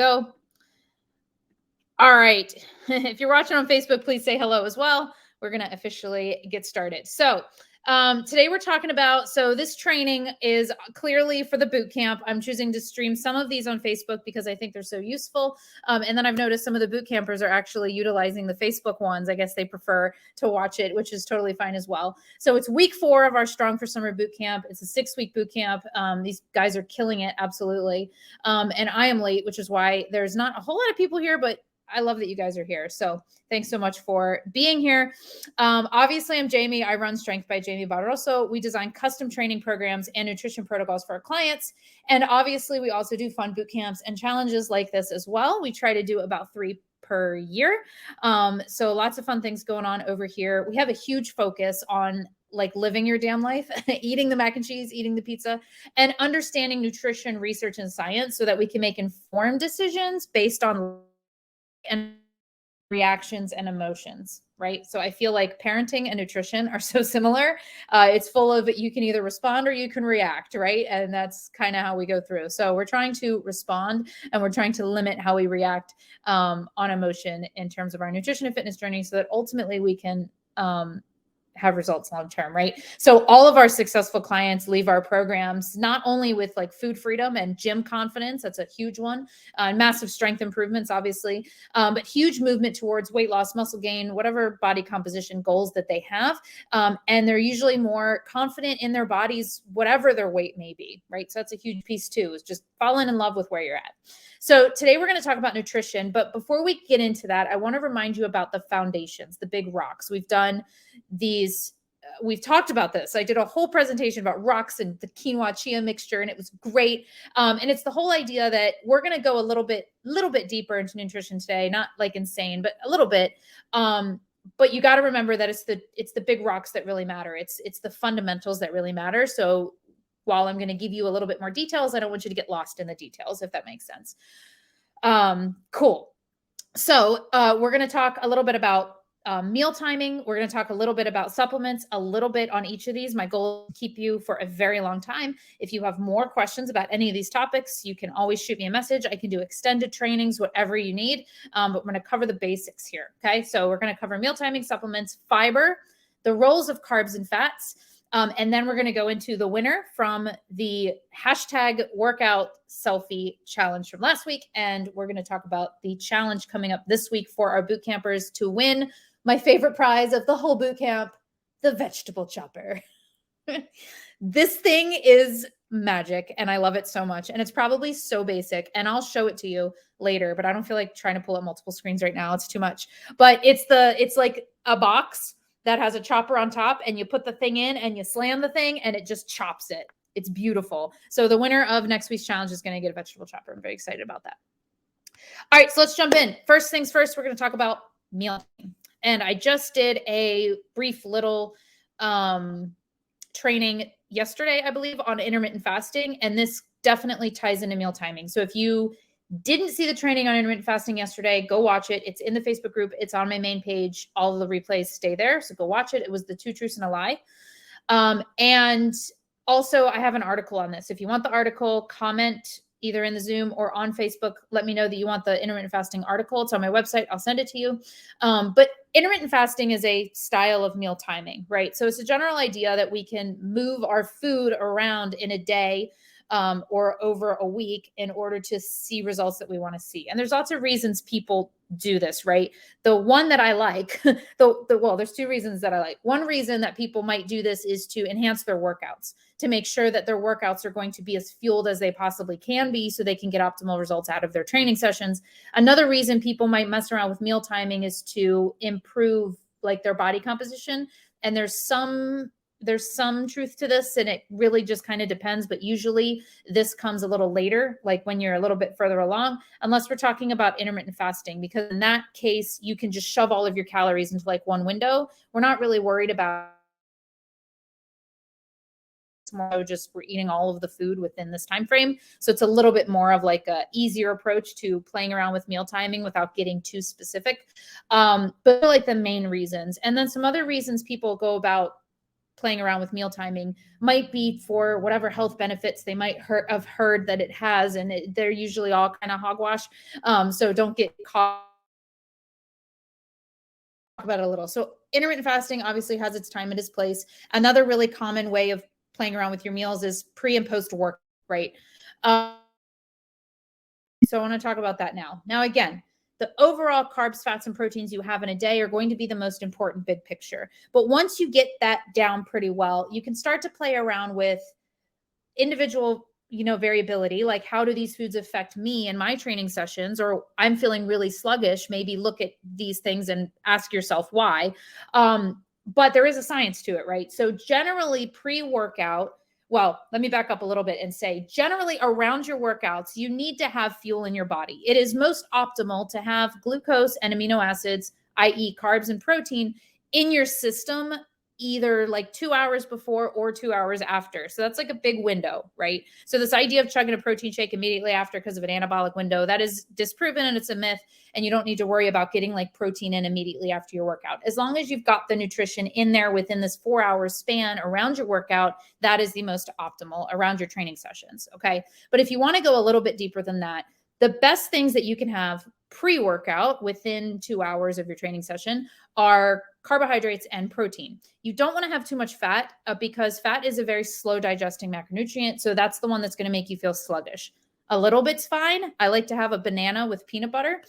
Go. All right. If you're watching on Facebook, please say hello as well. We're going to officially get started. So today we're talking about, so this training is clearly for the boot camp. I'm choosing to stream some of these on Facebook because I think they're so useful. And then I've noticed some of the boot campers are actually utilizing the Facebook ones. I guess they prefer to watch it, which is totally fine as well. So it's week 4 of our Strong for Summer boot camp. It's a 6-week boot camp. These guys are killing it. Absolutely. And I am late, which is why there's not a whole lot of people here, but I love that you guys are here. So thanks so much for being here. Obviously, I'm Jamie. I run Strength by Jamie Barroso. We design custom training programs and nutrition protocols for our clients. And obviously, we also do fun boot camps and challenges like this as well. We try to do about 3 per year. So lots of fun things going on over here. We have a huge focus on like living your damn life, eating the mac and cheese, eating the pizza, and understanding nutrition, research, and science so that we can make informed decisions based on and reactions and emotions, right? So I feel like parenting and nutrition are so similar. It's full of, you can either respond or you can react, right? And that's kind of how we go through. So we're trying to respond and we're trying to limit how we react on emotion in terms of our nutrition and fitness journey so that ultimately we can have results long-term, right? So all of our successful clients leave our programs not only with like food freedom and gym confidence, that's a huge one, massive strength improvements, obviously, but huge movement towards weight loss, muscle gain, whatever body composition goals that they have. And they're usually more confident in their bodies, whatever their weight may be, right? So that's a huge piece too, is just falling in love with where you're at. So today we're going to talk about nutrition, but before we get into that, I want to remind you about the foundations, the big rocks. We've done these, we've talked about this. I did a whole presentation about rocks and the quinoa chia mixture, and it was great. And it's the whole idea that we're going to go a little bit deeper into nutrition today, not like insane, but a little bit. But you got to remember that it's the big rocks that really matter. It's the fundamentals that really matter. So while I'm going to give you a little bit more details, I don't want you to get lost in the details, if that makes sense. Cool. So we're going to talk a little bit about meal timing. We're going to talk a little bit about supplements, a little bit on each of these. My goal is to keep you for a very long time. If you have more questions about any of these topics, you can always shoot me a message. I can do extended trainings, whatever you need. But we're going to cover the basics here. Okay. So we're going to cover meal timing, supplements, fiber, the roles of carbs and fats. And then we're going to go into the winner from the hashtag workout selfie challenge from last week. And we're going to talk about the challenge coming up this week for our boot campers to win my favorite prize of the whole boot camp, the vegetable chopper. This thing is magic and I love it so much. And it's probably so basic and I'll show it to you later, but I don't feel like trying to pull up multiple screens right now. It's too much, but it's like a box that has a chopper on top and you put the thing in and you slam the thing and it just chops it. It's beautiful. So the winner of next week's challenge is going to get a vegetable chopper. I'm very excited about that. All right, so let's jump in. First things first, we're going to talk about meal timing. And I just did a brief little training yesterday, I believe, on intermittent fasting. And this definitely ties into meal timing. So if you didn't see the training on intermittent fasting yesterday, go watch it. It's in the Facebook group. It's on my main page. All of the replays stay there. So go watch it. It was the 2 truths and a lie. And also I have an article on this. If you want the article, comment either in the Zoom or on Facebook. Let me know that you want the intermittent fasting article. It's on my website. I'll send it to you. But intermittent fasting is a style of meal timing, right? So it's a general idea that we can move our food around in a day or over a week in order to see results that we want to see. And there's lots of reasons people do this, right? The one that I like, well, there's 2 reasons that I like. One reason that people might do this is to enhance their workouts, to make sure that their workouts are going to be as fueled as they possibly can be so they can get optimal results out of their training sessions. Another reason people might mess around with meal timing is to improve like their body composition. And there's some truth to this and it really just kind of depends, but usually this comes a little later, like when you're a little bit further along, unless we're talking about intermittent fasting, because in that case, you can just shove all of your calories into like one window. We're not really worried about more just we're eating all of the food within this time frame. So it's a little bit more of like a easier approach to playing around with meal timing without getting too specific. But like the main reasons. And then some other reasons people go about playing around with meal timing might be for whatever health benefits they might have heard that it has. And they're usually all kind of hogwash. So don't get caught about it a little. So intermittent fasting obviously has its time and its place. Another really common way of playing around with your meals is pre and post work, right? So I want to talk about that now. Now, again, the overall carbs, fats, and proteins you have in a day are going to be the most important big picture. But once you get that down pretty well, you can start to play around with individual variability, like how do these foods affect me in my training sessions, or I'm feeling really sluggish, maybe look at these things and ask yourself why. But there is a science to it, right? So generally pre-workout, well, let me back up a little bit and say generally around your workouts, you need to have fuel in your body. It is most optimal to have glucose and amino acids, i.e. carbs and protein, in your system either like 2 hours before or 2 hours after. So that's like a big window, right? So this idea of chugging a protein shake immediately after because of an anabolic window, that is disproven and it's a myth. And you don't need to worry about getting like protein in immediately after your workout. As long as you've got the nutrition in there within this 4 hour span around your workout, that is the most optimal around your training sessions. Okay. But if you want to go a little bit deeper than that, the best things that you can have pre-workout within 2 hours of your training session are carbohydrates and protein. You don't want to have too much fat because fat is a very slow digesting macronutrient. So that's the one that's going to make you feel sluggish. A little bit's fine. I like to have a banana with peanut butter.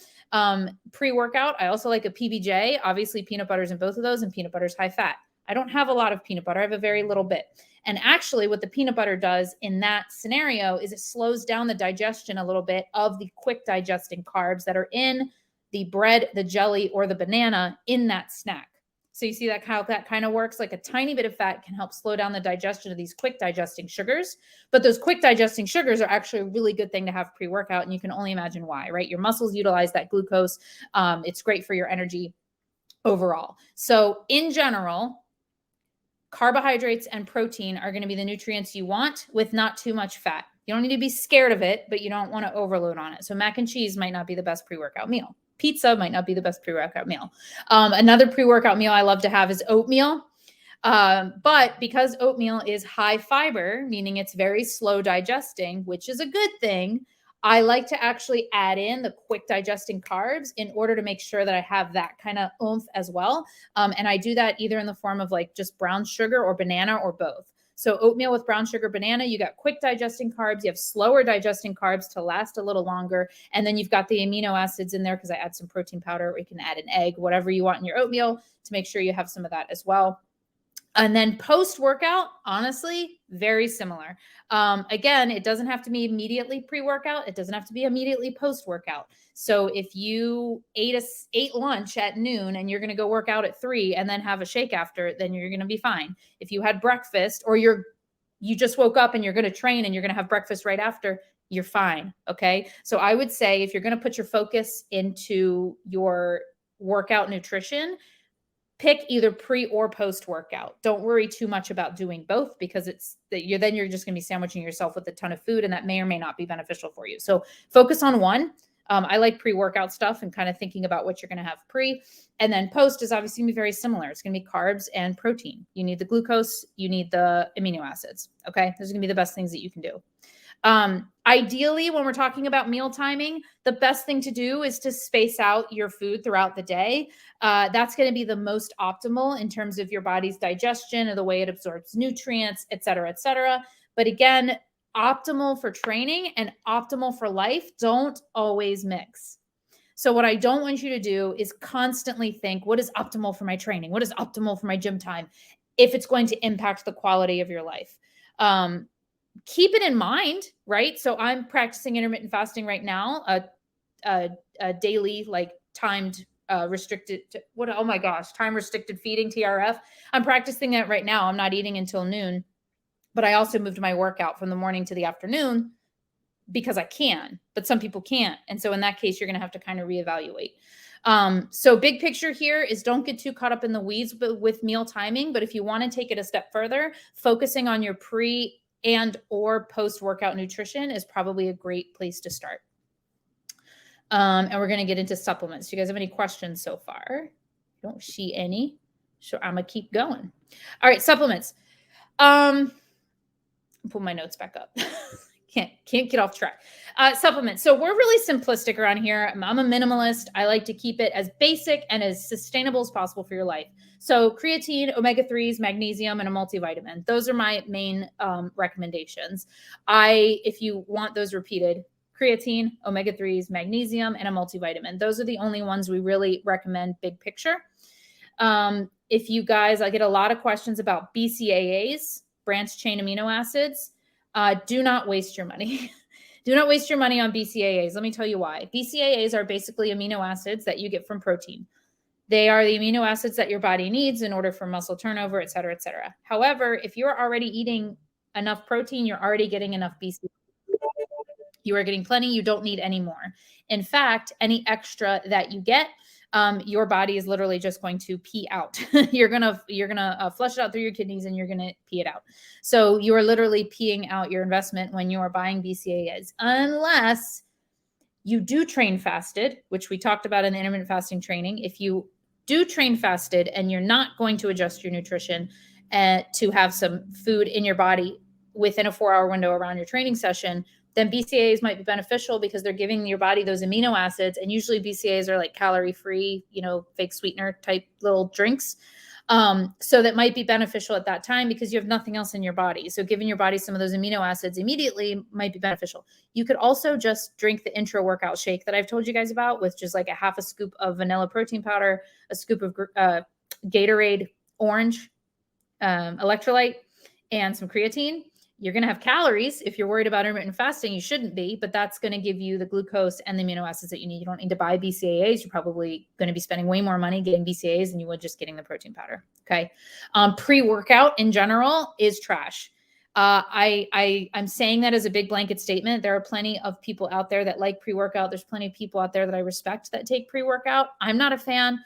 Pre-workout, I also like a PBJ. Obviously, peanut butter's in both of those, and peanut butter's high fat. I don't have a lot of peanut butter. I have a very little bit. And actually, what the peanut butter does in that scenario is it slows down the digestion a little bit of the quick digesting carbs that are in the bread, the jelly, or the banana in that snack. So you see that how that kind of works? Like a tiny bit of fat can help slow down the digestion of these quick digesting sugars. But those quick digesting sugars are actually a really good thing to have pre-workout. And you can only imagine why, right? Your muscles utilize that glucose. It's great for your energy overall. So in general, carbohydrates and protein are going to be the nutrients you want with not too much fat. You don't need to be scared of it, but you don't want to overload on it. So mac and cheese might not be the best pre-workout meal. Pizza might not be the best pre-workout meal. Another pre-workout meal I love to have is oatmeal. But because oatmeal is high fiber, meaning it's very slow digesting, which is a good thing, I like to actually add in the quick digesting carbs in order to make sure that I have that kind of oomph as well. And I do that either in the form of like just brown sugar or banana or both. So oatmeal with brown sugar, banana, you got quick digesting carbs, you have slower digesting carbs to last a little longer. And then you've got the amino acids in there because I add some protein powder, or you can add an egg, whatever you want in your oatmeal to make sure you have some of that as well. And then post-workout, honestly, very similar. Again, it doesn't have to be immediately pre-workout. It doesn't have to be immediately post-workout. So if you ate lunch at noon and you're going to go work out at 3 and then have a shake after, then you're going to be fine. If you had breakfast or you just woke up and you're going to train and you're going to have breakfast right after, you're fine. Okay. So I would say if you're going to put your focus into your workout nutrition, pick either pre or post workout. Don't worry too much about doing both because then you're just going to be sandwiching yourself with a ton of food, and that may or may not be beneficial for you. So focus on one. I like pre-workout stuff and kind of thinking about what you're going to have pre, and then post is obviously going to be very similar. It's going to be carbs and protein. You need the glucose, you need the amino acids. Okay. Those are going to be the best things that you can do. Ideally, when we're talking about meal timing, the best thing to do is to space out your food throughout the day. That's going to be the most optimal in terms of your body's digestion or the way it absorbs nutrients, et cetera, et cetera. But again, optimal for training and optimal for life don't always mix. So what I don't want you to do is constantly think, what is optimal for my training? What is optimal for my gym time? If it's going to impact the quality of your life. Keep it in mind, right? So I'm practicing intermittent fasting right now, a daily, like timed, restricted, oh my gosh, time restricted feeding, TRF. I'm practicing that right now. I'm not eating until noon, but I also moved my workout from the morning to the afternoon because I can, but some people can't. And so in that case, you're going to have to kind of reevaluate. So big picture here is don't get too caught up in the weeds with meal timing. But if you want to take it a step further, focusing on your pre and or post-workout nutrition is probably a great place to start. And we're going to get into supplements. Do you guys have any questions so far? I don't see any. So I'm gonna keep going. All right, supplements. Pull my notes back up. can't get off track. Supplements. So we're really simplistic around here. I'm a minimalist. I like to keep it as basic and as sustainable as possible for your life. So creatine, omega-3s, magnesium, and a multivitamin. Those are my main recommendations. If you want those repeated, creatine, omega-3s, magnesium, and a multivitamin. Those are the only ones we really recommend big picture. If you guys, I get a lot of questions about BCAAs, branched chain amino acids. Do not waste your money. Do not waste your money on BCAAs. Let me tell you why. BCAAs are basically amino acids that you get from protein. They are the amino acids that your body needs in order for muscle turnover, et cetera, et cetera. However, if you're already eating enough protein, you're already getting enough BCAAs. You are getting plenty. You don't need any more. In fact, any extra that you get, your body is literally just going to pee out. you're gonna flush it out through your kidneys and you're gonna pee it out. So you are literally peeing out your investment when you are buying BCAAs, unless you do train fasted, which we talked about in the intermittent fasting training. If you do train fasted and you're not going to adjust your nutrition to have some food in your body within a 4-hour window around your training session, then BCAAs might be beneficial because they're giving your body those amino acids. And usually BCAAs are like calorie-free, fake sweetener type little drinks. So that might be beneficial at that time because you have nothing else in your body. So giving your body some of those amino acids immediately might be beneficial. You could also just drink the intra workout shake that I've told you guys about, with just like a half a scoop of vanilla protein powder, a scoop of Gatorade orange electrolyte, and some creatine. You're going to have calories. If you're worried about intermittent fasting, you shouldn't be, but that's going to give you the glucose and the amino acids that you need. You don't need to buy BCAAs. You're probably going to be spending way more money getting BCAAs than you would just getting the protein powder. Okay. Pre-workout in general is trash. I'm saying that as a big blanket statement. There are plenty of people out there that like pre-workout. There's plenty of people out there that I respect that take pre-workout. I'm not a fan.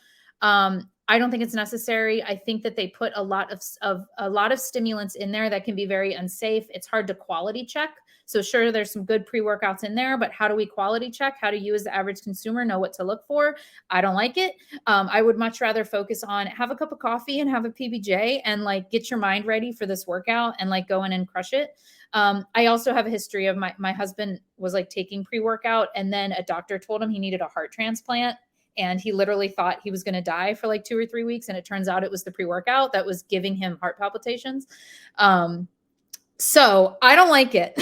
I don't think it's necessary. I think that they put a lot of stimulants in there that can be very unsafe. It's hard to quality check. So sure, there's some good pre-workouts in there, but how do we quality check? How do you as the average consumer know what to look for? I don't like it. I would much rather focus on have a cup of coffee and have a PBJ and like get your mind ready for this workout and like go in and crush it. I also have a history of my husband was like taking pre-workout, and then a doctor told him he needed a heart transplant. And he literally thought he was going to die for like 2 or 3 weeks. And it turns out it was the pre-workout that was giving him heart palpitations. So I don't like it.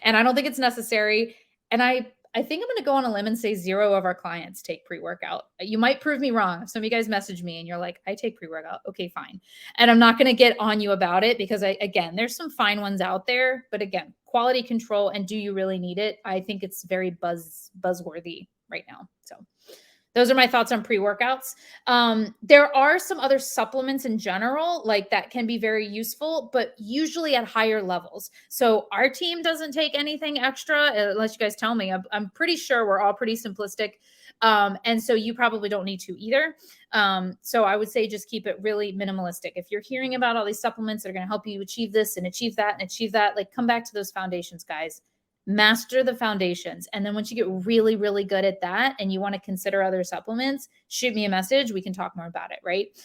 And I don't think it's necessary. And I think I'm going to go on a limb and say 0 of our clients take pre-workout. You might prove me wrong. If some of you guys message me and you're like, I take pre-workout. Okay, fine. And I'm not going to get on you about it because again, there's some fine ones out there, but again, quality control and do you really need it? I think it's very buzzworthy right now. So those are my thoughts on pre-workouts. There are some other supplements in general, like that can be very useful, but usually at higher levels. So our team doesn't take anything extra unless you guys tell me. I'm pretty sure we're all pretty simplistic. And so you probably don't need to either. So I would say just keep it really minimalistic. If you're hearing about all these supplements that are going to help you achieve this and achieve that and achieve that, like come back to those foundations, guys. Master the foundations. And then once you get really, really good at that and you want to consider other supplements, shoot me a message. We can talk more about it, right?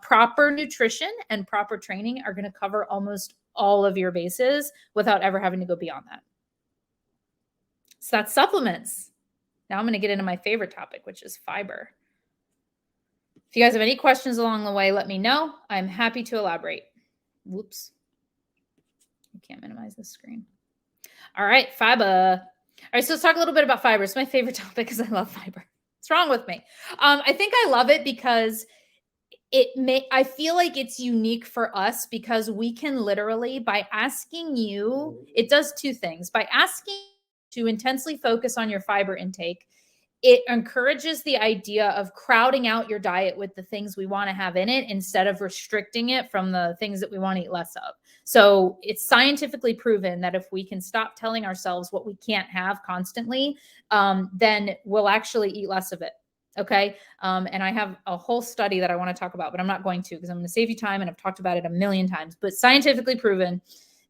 Proper nutrition and proper training are going to cover almost all of your bases without ever having to go beyond that. So that's supplements. Now I'm going to get into my favorite topic, which is fiber. If you guys have any questions along the way, let me know. I'm happy to elaborate. Whoops. I can't minimize this screen. All right, fiber. All right, so let's talk a little bit about fiber. It's my favorite topic because I love fiber. What's wrong with me? I think I love it because I feel like it's unique for us because we can literally, by asking you, it does 2 things. By asking to intensely focus on your fiber intake, it encourages the idea of crowding out your diet with the things we want to have in it instead of restricting it from the things that we want to eat less of. So it's scientifically proven that if we can stop telling ourselves what we can't have constantly, then we'll actually eat less of it. Okay. And I have a whole study that I want to talk about, but I'm not going to because I'm going to save you time. And I've talked about it a million times, but scientifically proven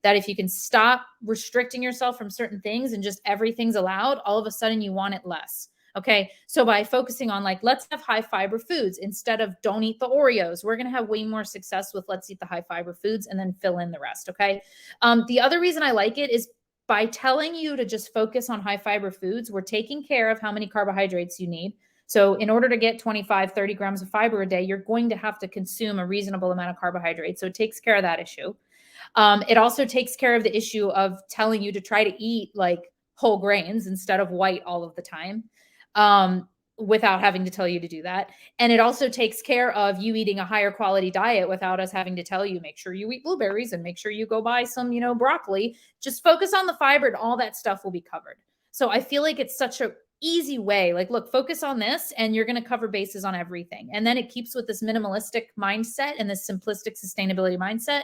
that if you can stop restricting yourself from certain things and just everything's allowed, all of a sudden you want it less. Okay. So by focusing on like, let's have high fiber foods instead of don't eat the Oreos, we're going to have way more success with let's eat the high fiber foods and then fill in the rest. Okay. The other reason I like it is by telling you to just focus on high fiber foods, we're taking care of how many carbohydrates you need. So in order to get 25, 30 grams of fiber a day, you're going to have to consume a reasonable amount of carbohydrates. So it takes care of that issue. It also takes care of the issue of telling you to try to eat like whole grains instead of white all of the time, without having to tell you to do that. And it also takes care of you eating a higher quality diet without us having to tell you, make sure you eat blueberries and make sure you go buy some, broccoli. Just focus on the fiber and all that stuff will be covered. So I feel like it's such a easy way. Like, look, focus on this and you're going to cover bases on everything. And then it keeps with this minimalistic mindset and this simplistic sustainability mindset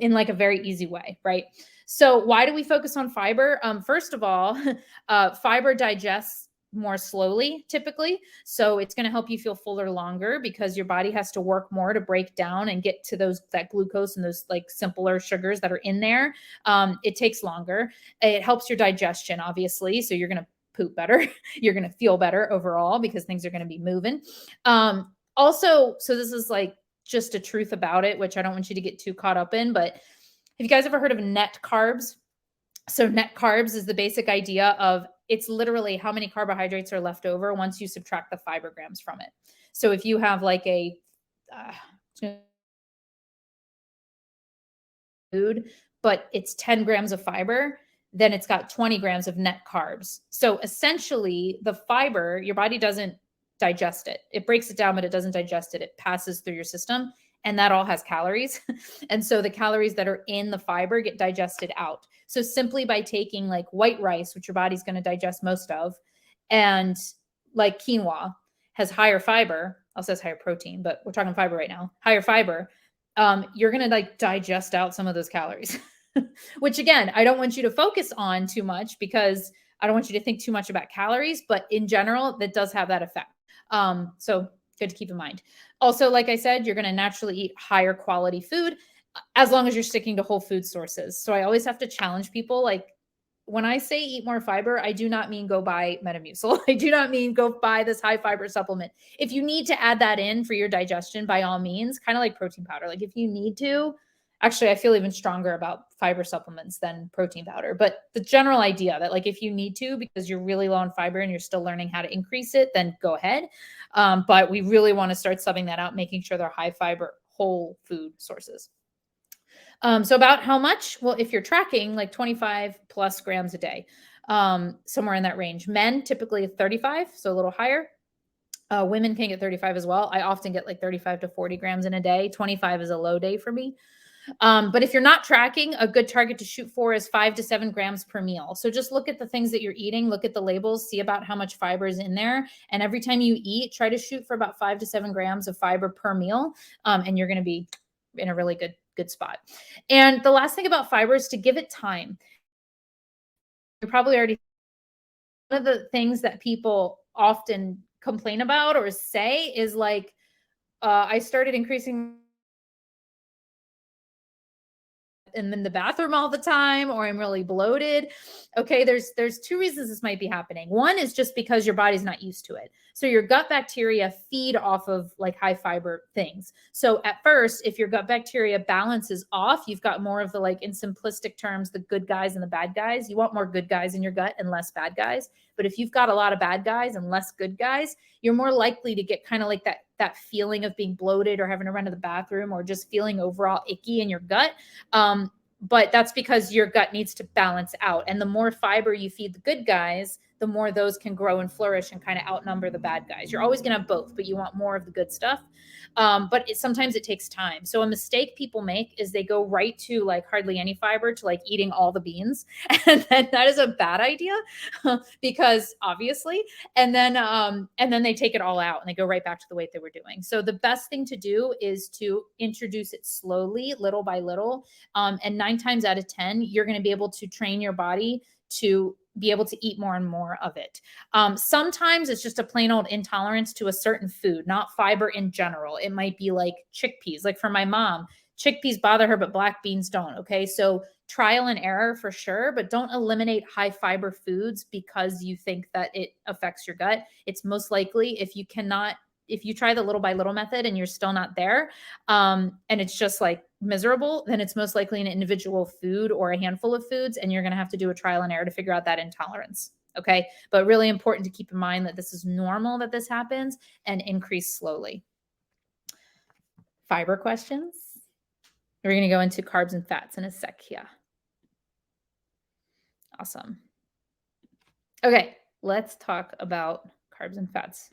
in like a very easy way, right? So why do we focus on fiber? First of all, fiber digests more slowly typically. So it's going to help you feel fuller longer because your body has to work more to break down and get to that glucose and those like simpler sugars that are in there. It takes longer. It helps your digestion, obviously. So you're going to poop better. You're going to feel better overall because things are going to be moving. Also, so this is like just a truth about it, which I don't want you to get too caught up in, but have you guys ever heard of net carbs? So net carbs is the basic idea of it's literally how many carbohydrates are left over once you subtract the fiber grams from it. So if you have like a food, but it's 10 grams of fiber, then it's got 20 grams of net carbs. So essentially, the fiber, your body doesn't digest it. It breaks it down, but it doesn't digest it. It passes through your system, and that all has calories. And so the calories that are in the fiber get digested out. So simply by taking like white rice, which your body's going to digest most of, and like quinoa has higher fiber, also has higher protein, but we're talking fiber right now, higher fiber, you're going to like digest out some of those calories, which again, I don't want you to focus on too much because I don't want you to think too much about calories, but in general, that does have that effect. So good to keep in mind. Also, like I said, you're going to naturally eat higher quality food as long as you're sticking to whole food sources. So I always have to challenge people. Like when I say eat more fiber, I do not mean go buy Metamucil. I do not mean go buy this high fiber supplement. If you need to add that in for your digestion, by all means, kind of like protein powder. Like if you need to, actually, I feel even stronger about fiber supplements than protein powder. But the general idea that like if you need to because you're really low on fiber and you're still learning how to increase it, then go ahead. But we really want to start subbing that out, making sure they're high fiber whole food sources. So about how much? Well, if you're tracking like 25 plus grams a day, somewhere in that range. Men typically 35, so a little higher. Women can get 35 as well. I often get like 35 to 40 grams in a day. 25 is a low day for me. But if you're not tracking, a good target to shoot for is 5 to 7 grams per meal. So just look at the things that you're eating, look at the labels, see about how much fiber is in there. And every time you eat, try to shoot for about 5 to 7 grams of fiber per meal. And you're going to be in a really good spot. And the last thing about fiber is to give it time. You're probably already one of the things that people often complain about or say is like, I started increasing am in the bathroom all the time or I'm really bloated. Okay, there's two reasons this might be happening. One is just because your body's not used to it. So your gut bacteria feed off of like high fiber things. So at first, if your gut bacteria balance is off, you've got more of the like in simplistic terms, the good guys and the bad guys. You want more good guys in your gut and less bad guys. But if you've got a lot of bad guys and less good guys, you're more likely to get kind of like that feeling of being bloated or having to run to the bathroom or just feeling overall icky in your gut. But that's because your gut needs to balance out. And the more fiber you feed the good guys, the more those can grow and flourish and kind of outnumber the bad guys. You're always going to have both, but you want more of the good stuff. But sometimes it takes time. So a mistake people make is they go right to like hardly any fiber to like eating all the beans. And then that is a bad idea because obviously, and then they take it all out and they go right back to the weight they were doing. So the best thing to do is to introduce it slowly, little by little. And 9 times out of 10, you're going to be able to train your body to be able to eat more and more of it. Sometimes it's just a plain old intolerance to a certain food, not fiber in general. It might be like chickpeas. Like for my mom, chickpeas bother her, but black beans don't. Okay. So trial and error for sure, but don't eliminate high fiber foods because you think that it affects your gut. It's most likely if you try the little by little method and you're still not there, and it's just like miserable, then it's most likely an individual food or a handful of foods. And you're going to have to do a trial and error to figure out that intolerance. Okay. But really important to keep in mind that this is normal that this happens and increase slowly. Fiber questions. We're going to go into carbs and fats in a sec here. Awesome. Okay, let's talk about carbs and fats.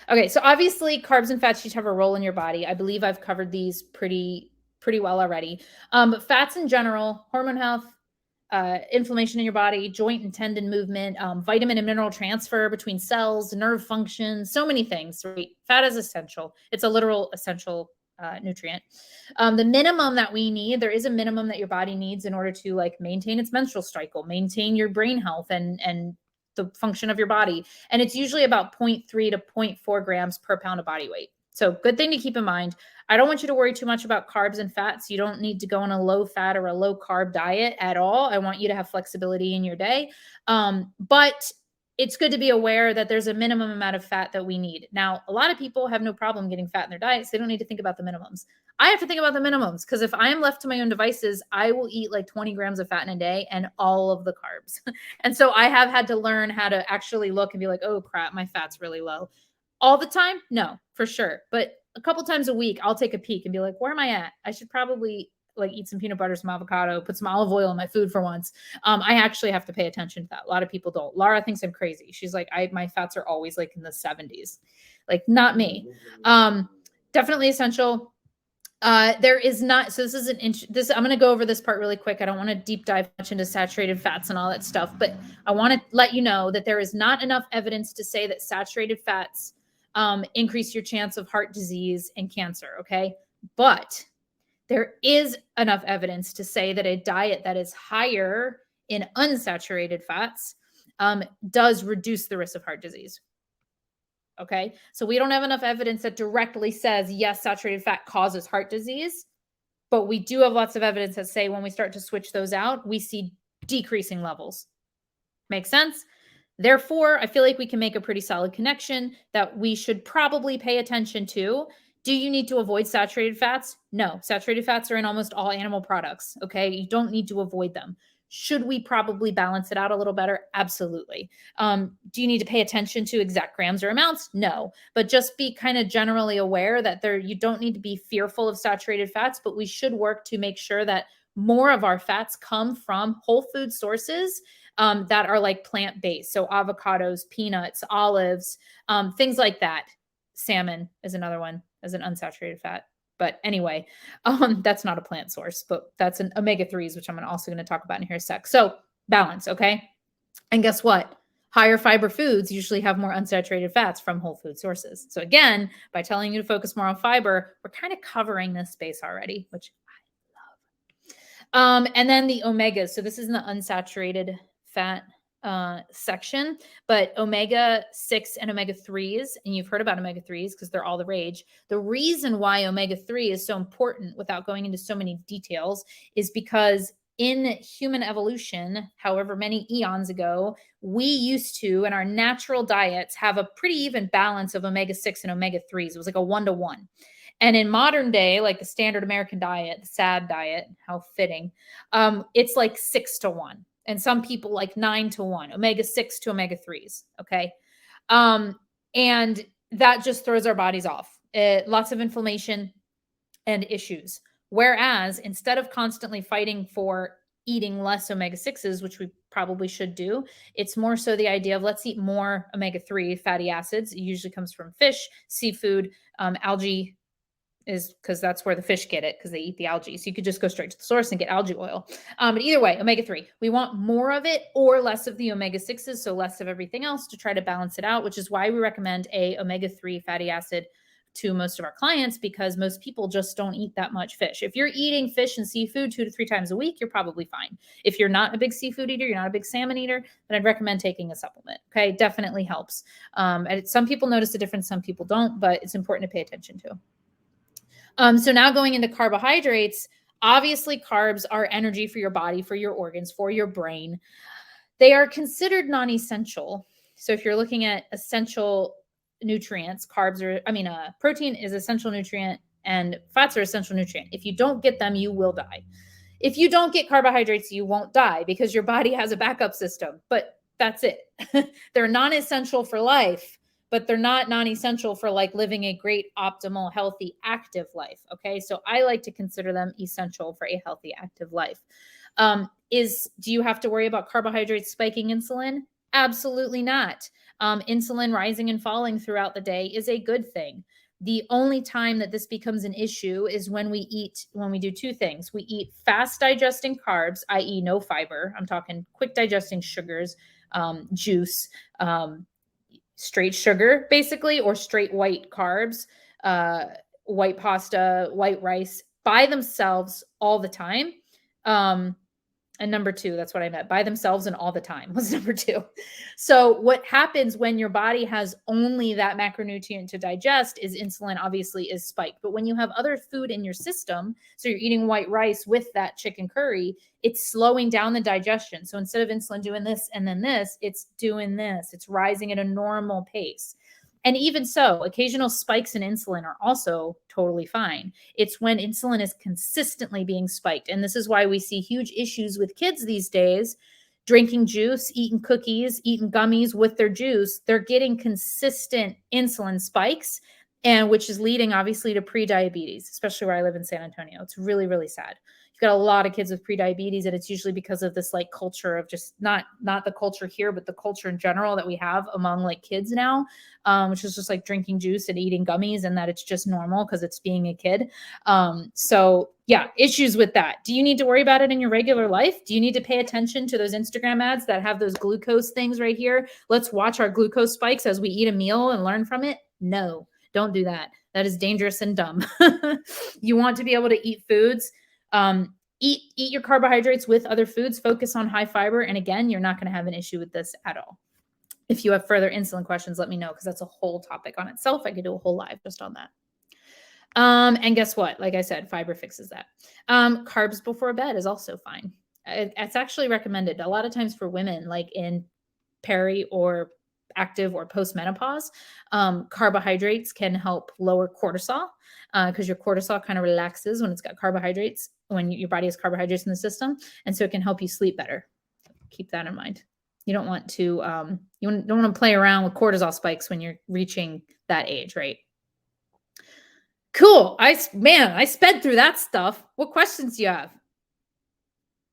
Okay, so obviously carbs and fats each have a role in your body. I believe I've covered these pretty well already. But fats in general, hormone health, inflammation in your body, joint and tendon movement, vitamin and mineral transfer between cells, nerve function, so many things, right? Fat is essential. It's a literal essential nutrient. The minimum that we need, there is a minimum that your body needs in order to like maintain its menstrual cycle, maintain your brain health and the function of your body. And it's usually about 0.3 to 0.4 grams per pound of body weight. So good thing to keep in mind. I don't want you to worry too much about carbs and fats. You don't need to go on a low fat or a low carb diet at all. I want you to have flexibility in your day. But it's good to be aware that there's a minimum amount of fat that we need. Now, a lot of people have no problem getting fat in their diets. They don't need to think about the minimums. I have to think about the minimums because if I am left to my own devices, I will eat like 20 grams of fat in a day and all of the carbs. And so I have had to learn how to actually look and be like, oh crap, my fat's really low. All the time? No, for sure. But a couple times a week, I'll take a peek and be like, where am I at? I should probably like eat some peanut butter, some avocado, put some olive oil in my food for once. I actually have to pay attention to that. A lot of people don't. Laura thinks I'm crazy. She's like, my fats are always like in the 70s. Like not me. Definitely essential. There is not, so this is I'm going to go over this part really quick. I don't want to deep dive much into saturated fats and all that stuff, but I want to let you know that there is not enough evidence to say that saturated fats increase your chance of heart disease and cancer. Okay. But there is enough evidence to say that a diet that is higher in unsaturated fats does reduce the risk of heart disease. Okay. So we don't have enough evidence that directly says, yes, saturated fat causes heart disease, but we do have lots of evidence that say when we start to switch those out, we see decreasing levels. Make sense? Therefore, I feel like we can make a pretty solid connection that we should probably pay attention to. Do you need to avoid saturated fats? No, saturated fats are in almost all animal products. Okay. You don't need to avoid them. Should we probably balance it out a little better? Absolutely. Do you need to pay attention to exact grams or amounts? No, but just be kind of generally aware that you don't need to be fearful of saturated fats, but we should work to make sure that more of our fats come from whole food sources that are like plant-based. So avocados, peanuts, olives, things like that. Salmon is another one as an unsaturated fat. But anyway, that's not a plant source, but that's an omega-3s, which I'm also going to talk about in here in a sec. So balance, okay? And guess what? Higher fiber foods usually have more unsaturated fats from whole food sources. So again, by telling you to focus more on fiber, we're kind of covering this space already, which I love. And then the omegas. So this is in the unsaturated fat section, but omega-6 and omega-3s, and you've heard about omega-3s because they're all the rage. The reason why omega-3 is so important, without going into so many details, is because in human evolution, however many eons ago, we used to, in our natural diets, have a pretty even balance of omega-6 and omega-3s. It was like a 1-to-1. And in modern day, like the standard American diet, the SAD diet, how fitting, it's like 6-to-1. And some people like 9-to-1, omega-6 to omega-3s. Okay. And that just throws our bodies off. Lots of inflammation and issues. Whereas instead of constantly fighting for eating less omega-6s, which we probably should do, it's more so the idea of let's eat more omega-3 fatty acids. It usually comes from fish, seafood, algae, is because that's where the fish get it because they eat the algae. So you could just go straight to the source and get algae oil. But either way, omega-3, we want more of it or less of the omega-6s, so less of everything else to try to balance it out, which is why we recommend a omega-3 fatty acid to most of our clients, because most people just don't eat that much fish. If you're eating fish and seafood 2 to 3 times a week, you're probably fine. If you're not a big seafood eater, you're not a big salmon eater, then I'd recommend taking a supplement. Okay, definitely helps. And some people notice a difference, some people don't, but it's important to pay attention to. So now going into carbohydrates, obviously carbs are energy for your body, for your organs, for your brain. They are considered non-essential. So if you're looking at essential nutrients, protein is essential nutrient and fats are essential nutrient. If you don't get them, you will die. If you don't get carbohydrates, you won't die because your body has a backup system. But that's it. They're non-essential for life, but they're not non-essential for like living a great, optimal, healthy, active life. Okay. So I like to consider them essential for a healthy, active life. Do you have to worry about carbohydrates spiking insulin? Absolutely not. Insulin rising and falling throughout the day is a good thing. The only time that this becomes an issue is when we do two things. We eat fast digesting carbs, i.e., no fiber. I'm talking quick digesting sugars, juice, straight sugar, basically, or straight white carbs, white pasta, white rice by themselves all the time. And number two, that's what I meant. By themselves and all the time was number two. So what happens when your body has only that macronutrient to digest is insulin obviously is spiked. But when you have other food in your system, so you're eating white rice with that chicken curry, it's slowing down the digestion. So instead of insulin doing this and then this, it's doing this. It's rising at a normal pace. And even so, occasional spikes in insulin are also totally fine. It's when insulin is consistently being spiked. And this is why we see huge issues with kids these days drinking juice, eating cookies, eating gummies with their juice. They're getting consistent insulin spikes, and which is leading obviously to prediabetes, especially where I live in San Antonio. It's really, really sad. You've got a lot of kids with prediabetes, and it's usually because of this like culture of just not the culture here, but the culture in general that we have among like kids now, which is just like drinking juice and eating gummies, and that it's just normal because it's being a kid. So yeah, issues with that. Do you need to worry about it in your regular life? Do you need to pay attention to those Instagram ads that have those glucose things right here? Let's watch our glucose spikes as we eat a meal and learn from it. No, don't do that. That is dangerous and dumb. You want to be able to eat foods. Eat your carbohydrates with other foods. Focus on high fiber. And again, you're not going to have an issue with this at all. If you have further insulin questions, let me know because that's a whole topic on itself. I could do a whole live just on that. And guess what? Like I said, fiber fixes that. Carbs before bed is also fine. It's actually recommended a lot of times for women, like in peri or active or postmenopause. Carbohydrates can help lower cortisol because your cortisol kind of relaxes when it's got carbohydrates, when your body has carbohydrates in the system. And so it can help you sleep better. Keep that in mind. You don't want to, don't want to play around with cortisol spikes when you're reaching that age, right? Cool. I sped through that stuff. What questions do you have?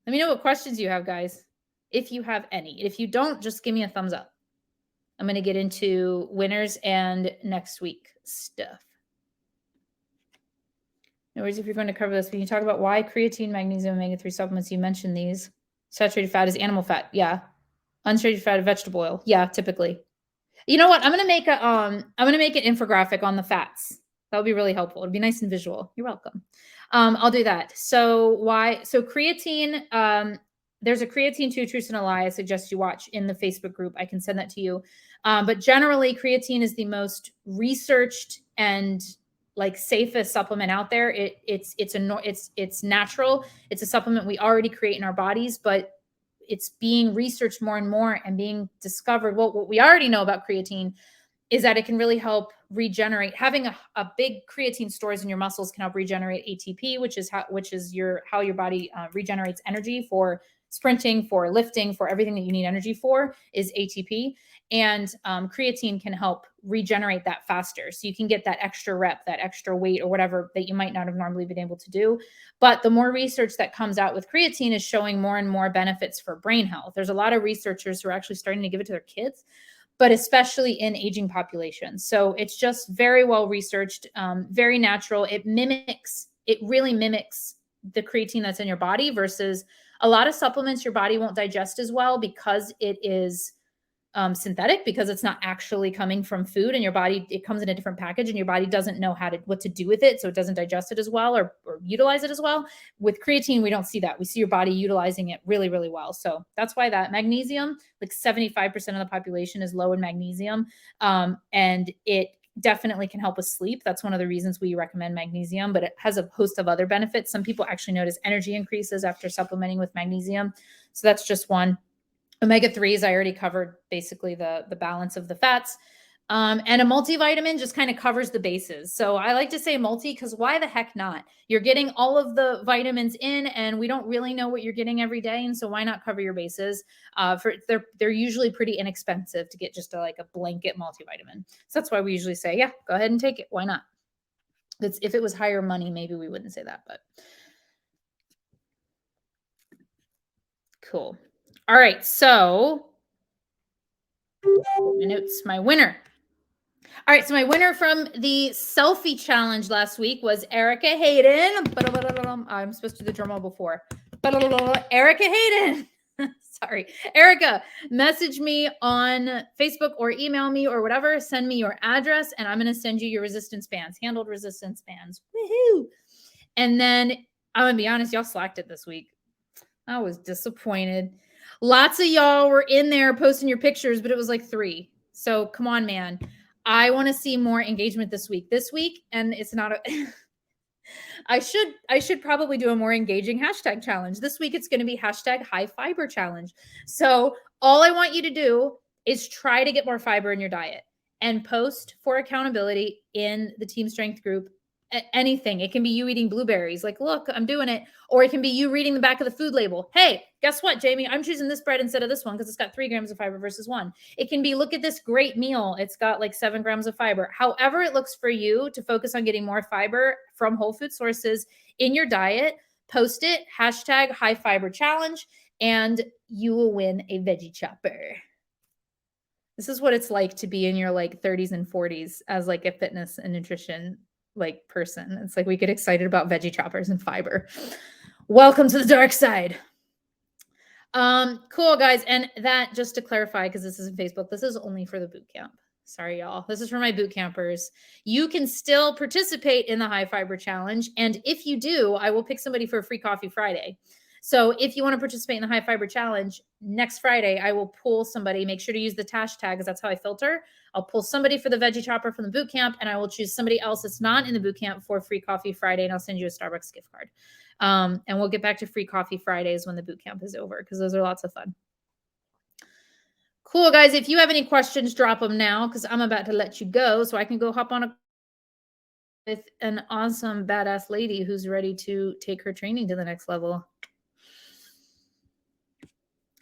Let me know what questions you have, guys, if you have any. If you don't, just give me a thumbs up. I'm going to get into winners and next week stuff. No worries if you're going to cover this, but you talk about why creatine, magnesium, omega-3 supplements. You mentioned these. Saturated fat is animal fat. Yeah. Unsaturated fat is vegetable oil. Yeah, typically. You know what? I'm going to make an infographic on the fats. That would be really helpful. It'd be nice and visual. You're welcome. I'll do that. So creatine, there's a creatine two truths and a lie I suggest you watch in the Facebook group. I can send that to you. But generally creatine is the most researched and like safest supplement out there. It's natural. It's a supplement we already create in our bodies, but it's being researched more and more and being discovered. Well, what we already know about creatine is that it can really help regenerate. Having a big creatine stores in your muscles can help regenerate ATP, which is how your body regenerates energy for sprinting, for lifting, for everything that you need energy for is ATP. And creatine can help regenerate that faster. So you can get that extra rep, that extra weight or whatever that you might not have normally been able to do. But the more research that comes out with creatine is showing more and more benefits for brain health. There's a lot of researchers who are actually starting to give it to their kids, but especially in aging populations. So it's just very well researched, very natural. It really mimics the creatine that's in your body versus a lot of supplements your body won't digest as well because it is synthetic, because it's not actually coming from food, and your body, it comes in a different package and your body doesn't know what to do with it. So it doesn't digest it as well or utilize it as well. With creatine, we don't see that. We see your body utilizing it really, really well. So that's why that magnesium, like 75% of the population is low in magnesium. And it definitely can help with sleep. That's one of the reasons we recommend magnesium, but it has a host of other benefits. Some people actually notice energy increases after supplementing with magnesium. So that's just one. Omega-3s, I already covered basically the balance of the fats. And a multivitamin just kind of covers the bases. So I like to say multi because why the heck not? You're getting all of the vitamins in, and we don't really know what you're getting every day. And so why not cover your bases? They're usually pretty inexpensive to get just like a blanket multivitamin. So that's why we usually say, yeah, go ahead and take it. Why not? If it was higher money, maybe we wouldn't say that, but cool. All right, so my notes, my winner. All right, so my winner from the selfie challenge last week was Erica Hayden. I'm supposed to do the drum roll before. Erica Hayden. Sorry. Erica, message me on Facebook or email me or whatever. Send me your address, and I'm going to send you your resistance bands, handled resistance bands. Woohoo! And then I'm going to be honest, y'all slacked it this week. I was disappointed. Lots of y'all were in there posting your pictures, but it was like 3. So come on, man. I want to see more engagement this week. And it's not a I should probably do a more engaging hashtag challenge. This week it's going to be hashtag high fiber challenge. So all I want you to do is try to get more fiber in your diet and post for accountability in the Team Strength group. Anything. It can be you eating blueberries. Like, look, I'm doing it. Or it can be you reading the back of the food label. Hey, guess what, Jamie? I'm choosing this bread instead of this one because it's got 3 grams of fiber versus 1. It can be, look at this great meal. It's got like 7 grams of fiber. However it looks for you to focus on getting more fiber from whole food sources in your diet, post it, hashtag high fiber challenge, and you will win a veggie chopper. This is what it's like to be in your like 30s and 40s as like a fitness and nutrition like person. It's like we get excited about veggie choppers and fiber. Welcome to the dark side. Cool, guys. And that, just to clarify, because this isn't Facebook, this is only for the boot camp. Sorry, y'all. This is for my boot campers. You can still participate in the high fiber challenge. And if you do, I will pick somebody for a free coffee Friday. So if you want to participate in the high fiber challenge next Friday, I will pull somebody. Make sure to use the hashtag because that's how I filter. I'll pull somebody for the veggie chopper from the boot camp, and I will choose somebody else that's not in the boot camp for free coffee Friday, and I'll send you a Starbucks gift card. And we'll get back to free coffee Fridays when the boot camp is over because those are lots of fun. Cool, guys. If you have any questions, drop them now because I'm about to let you go so I can go hop on a with an awesome badass lady who's ready to take her training to the next level.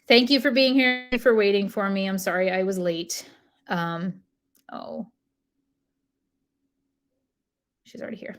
Thank you for being here, for waiting for me. I'm sorry I was late. Oh, she's already here.